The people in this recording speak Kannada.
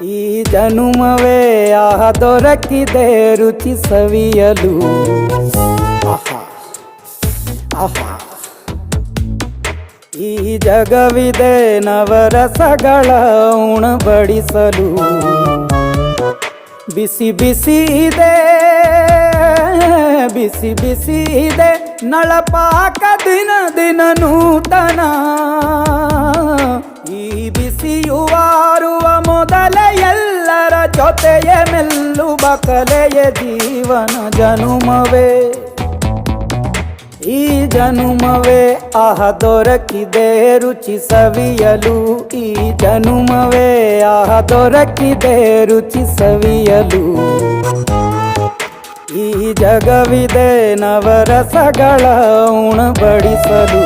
ಈ ಜನುಮವೇ ಆಹ ದೊರಕಿದೆ ರುಚಿ ಸವಿಯಲು. ಆಹಾ ಆಹಾ, ಈ ಜಗವಿದೆ ನವರಸಗಳ ಉಣಬಡಿಸಲು. ಬಿಸಿ ಬಿಸಿ ಇದೆ, ಬಿಸಿ ಬಿಸಿ ಇದೆ ನಳಪಾಕ ದಿನ ದಿನ ನೂತನ. ಈ ಬಿಸಿಯುವಾರುವ ಮೊದಲೇ ಎಲ್ಲರ ಜೊತೆಯ ಮೆಲ್ಲುವ ಕಲೆಯ ಜೀವನ ಜನುಮವೇ. ಈ ಜನುಮವೇ ಆಹ ದೊರಕಿದೆ ರುಚಿ ಸವಿಯಲು. ಈ ಜನುಮವೇ ಆಹ ದೊರಕಿದೆ ರುಚಿ ಸವಿಯಲು. ಈ ಜಗವಿದೆ ನವರಸಗಳ ಉಣಬಡಿಸಲು.